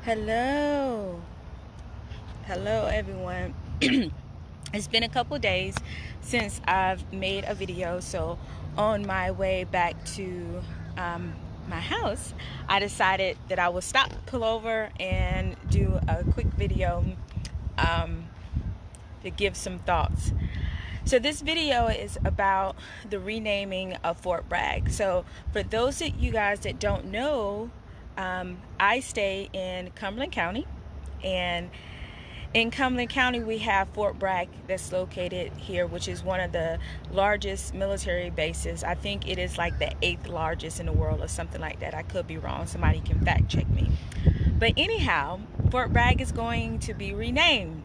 Hello. Hello, everyone. It's been a couple days since I've made a video, so on my way back to my house, I decided that I would stop, pull over, and do a quick video to give some thoughts. So this video is about the renaming of Fort Bragg. So for those of you guys that don't know, I stay in Cumberland County, and in Cumberland County we have Fort Bragg that's located here, which is one of the largest military bases. I think it is like the 8th largest in the world or something like that. I could be wrong, somebody can fact check me. But anyhow, Fort Bragg is going to be renamed,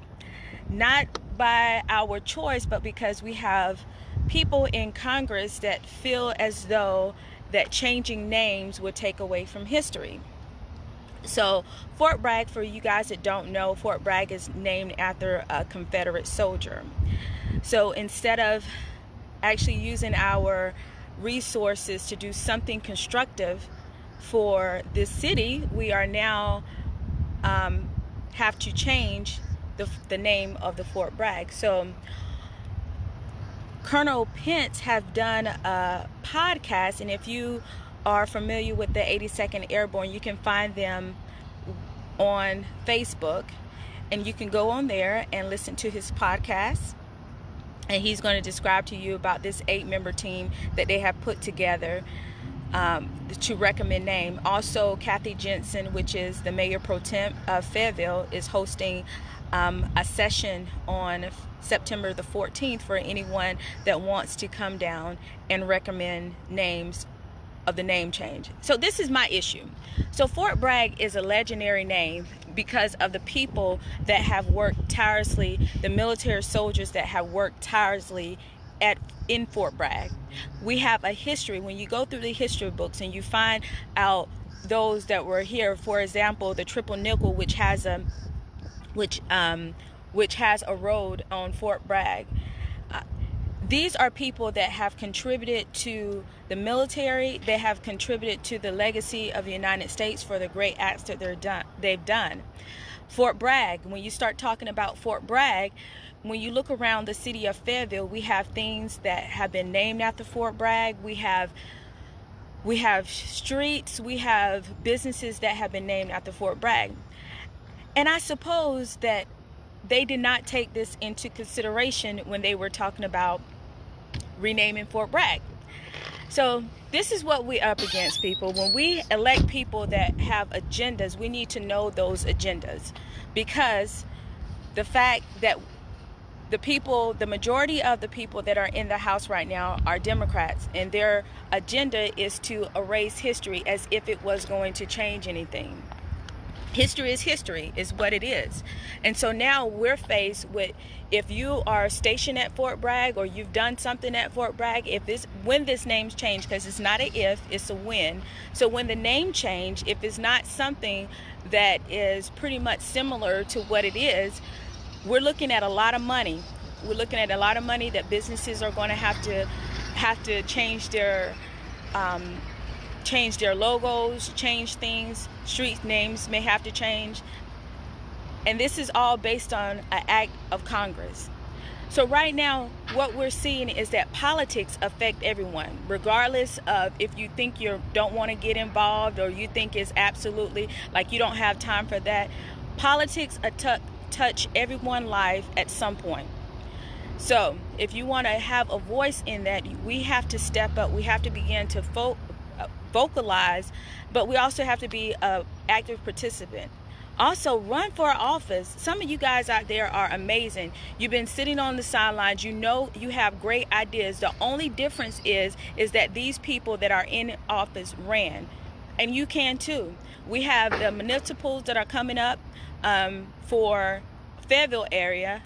not by our choice, but because we have people in Congress that feel as though that changing names would take away from history. So Fort Bragg, for you guys that don't know, Fort Bragg is named after a Confederate soldier. So instead of actually using our resources to do something constructive for this city, we are now have to change the name of the Fort Bragg. So Colonel Pence have done a podcast, and if you are familiar with the 82nd Airborne, you can find them on Facebook, and you can go on there and listen to his podcast, and he's going to describe to you about this 8-member team that they have put together to recommend name. Also, Kathy Jensen, which is the mayor pro tem of Fayetteville, is hosting a session on September the 14th for anyone that wants to come down and recommend names of the name change. So this is my issue. So Fort Bragg is a legendary name because of the people that have worked tirelessly, the military soldiers that have worked tirelessly in Fort Bragg. We have a history. When you go through the history books and you find out those that were here, for example, the Triple Nickel, which has a road on Fort Bragg. These are people that have contributed to the military. They have contributed to the legacy of the United States for the great acts that they've done. Fort Bragg, when you start talking about Fort Bragg, when you look around the city of Fayetteville, we have things that have been named after Fort Bragg. We have streets, we have businesses that have been named after Fort Bragg. And I suppose that they did not take this into consideration when they were talking about renaming Fort Bragg. So this is what we're up against, people. When we elect people that have agendas, we need to know those agendas, because the fact that the majority of the people that are in the House right now are Democrats, and their agenda is to erase history as if it was going to change anything. History is what it is. And so now we're faced with, if you are stationed at Fort Bragg or you've done something at Fort Bragg, when this name's changed, because it's not an if, it's a when. So when the name change, if it's not something that is pretty much similar to what it is, we're looking at a lot of money. We're looking at a lot of money that businesses are going to have to change their logos, change things. Street names may have to change. And this is all based on an act of Congress. So right now, what we're seeing is that politics affect everyone, regardless of if you think you don't want to get involved or you think it's absolutely like you don't have time for that. Politics touch everyone's life at some point. So if you want to have a voice in that, we have to step up. We have to begin to vocalize, but we also have to be an active participant. Also, run for office. Some of you guys out there are amazing. You've been sitting on the sidelines. You know you have great ideas. The only difference is that these people that are in office ran, and you can too. We have the municipals that are coming up for Fayetteville area.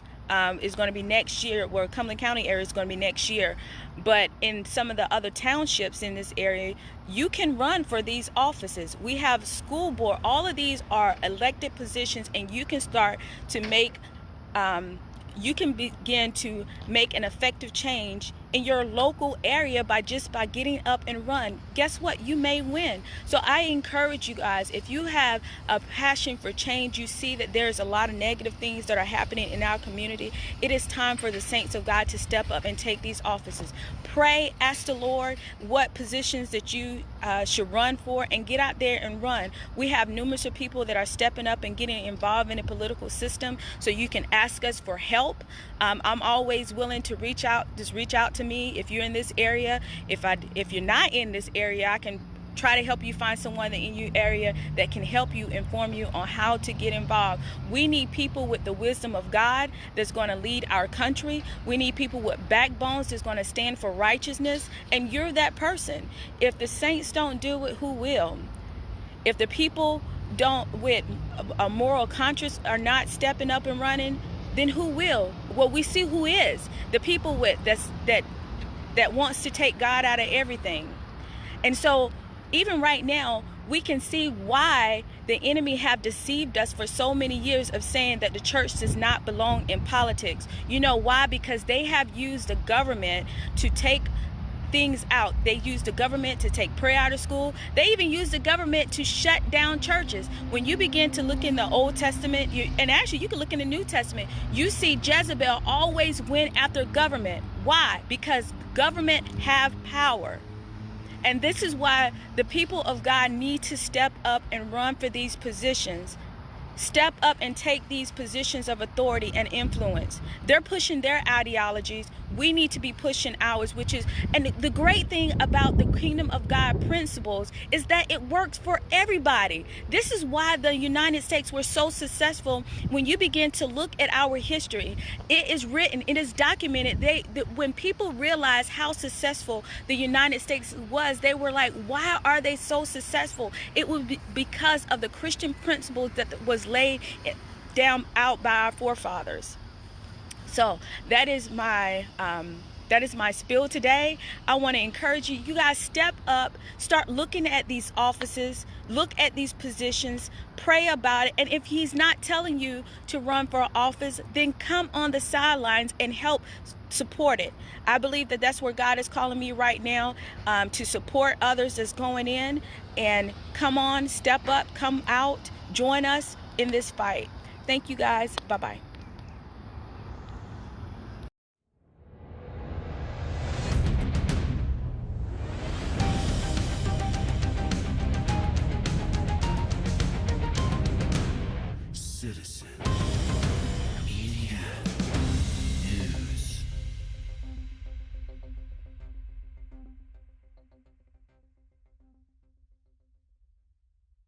Is going to be next year, where Cumberland County area is going to be next year. But in some of the other townships in this area, you can run for these offices. We have school board. All of these are elected positions, and you can start to make, you can begin to make an effective change in your local area by getting up and run. Guess what? You may win. So I encourage you guys, if you have a passion for change, you see that there's a lot of negative things that are happening in our community, it is time for the saints of God to step up and take these offices. Pray, ask the Lord what positions that you should run for, and get out there and run. We have numerous of people that are stepping up and getting involved in the political system, so you can ask us for help. I'm always willing to reach out. Just reach out to me if you're in this area. If you're not in this area, I can try to help you find someone in your area that can help you, inform you on how to get involved. We need people with the wisdom of God that's going to lead our country. We need people with backbones that's going to stand for righteousness, and you're that person. If the saints don't do it, who will? If the people don't with a moral conscience are not stepping up and running, then who will? Well, we see who is. The people with that wants to take God out of everything. And so even right now, we can see why the enemy have deceived us for so many years of saying that the church does not belong in politics. You know why? Because they have used the government to take things out. They used the government to take prayer out of school. They even used the government to shut down churches. When you begin to look in the Old Testament, and actually you can look in the New Testament, you see Jezebel always went after government. Why? Because government have power. And this is why the people of God need to step up and run for these positions. Step up and take these positions of authority and influence. They're pushing their ideologies. We need to be pushing ours, and the great thing about the kingdom of God principles is that it works for everybody. This is why the United States were so successful. When you begin to look at our history, it is written, it is documented. When people realized how successful the United States was, they were like, why are they so successful? It was because of the Christian principles that was laid down out by our forefathers. So that is my spiel today. I want to encourage you guys, step up, start looking at these offices, look at these positions, pray about it. And if he's not telling you to run for office, then come on the sidelines and help support it. I believe that that's where God is calling me right now, to support others that's going in. And come on, step up, come out, join us in this fight. Thank you guys. Bye-bye.